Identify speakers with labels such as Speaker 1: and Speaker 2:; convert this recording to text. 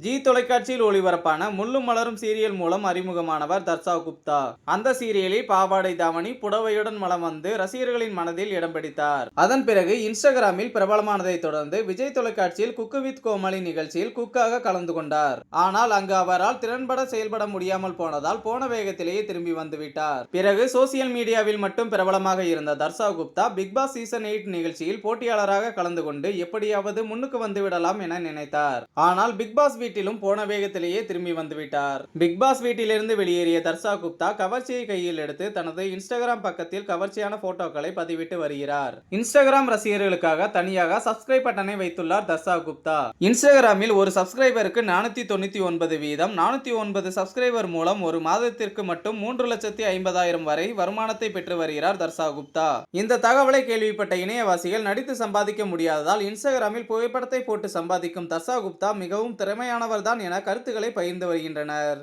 Speaker 1: G தொலைக்காட்சியில் ஒளிபரப்பான Mullum Malarum serial மூலம் அறிமுகமானவர் தர்ஷா குப்தா. அந்த சீரியலில் பாவாடை தாவணி புடவையுடன் வலம் வந்து ரசிகர்களின் மனதில் இடம் பிடித்தார். அதன் பிறகு இன்ஸ்டாகிராமில் பிரபலமானதை தொடர்ந்து விஜய் தொலைக்காட்சியில் குக்கு வித் கோமாளி நிகழ்ச்சியில் குக்காக கலந்து கொண்டார். ஆனால் அங்கு அவரால் திறன்பட செயல்பட முடியாமல் போனதால் போன வேகத்திலேயே திரும்பி வந்துவிட்டார். பிறகு சோசியல் மீடியாவில் மட்டும் பிரபலமாக இருந்த Dharsha Gupta big boss season 8 நிகழ்ச்சியில் போட்டியாளராக கலந்து கொண்டு எப்படியாவது முன்னுக்கு வந்து விடலாம் என நினைத்தார். ஆனால் பிக் பாஸ் வீட்டிலும் போன வேகத்திலேயே திரும்பி வந்துவிட்டார். பிக் பாஸ் வீட்டிலிருந்து வெளியேறிய தர்ஷா குப்தா கவர்ச்சியை கையில் எடுத்து தனது இன்ஸ்டாகிராம் பக்கத்தில் கவர்ச்சியான போட்டோக்களை பதிவிட்டு வருகிறார். இன்ஸ்டாகிராம் ரசிகர்களுக்காக தனியாக சப்ஸ்கிரைப் பட்டனை வைத்துள்ளார் தர்ஷா குப்தா. இன்ஸ்டாகிராமில் ஒரு சப்ஸ்கிரைபருக்கு 499 வீதம் 409 சப்ஸ்கிரைபர் மூலம் ஒரு மாதத்திற்கு மட்டும் 3,50,000 வரை வருமானத்தை பெற்று வருகிறார் தர்ஷா குப்தா. இந்த தகவலை கேள்விப்பட்ட இணையவாசிகள் நடித்து சம்பாதிக்க முடியாததால் இன்ஸ்டாகிராமில் புகைப்படத்தை போட்டு சம்பாதிக்கும் தர்ஷா குப்தா மிகவும் திறமையானவர் தான் என கருத்துக்களை பகிர்ந்து வருகின்றனர்.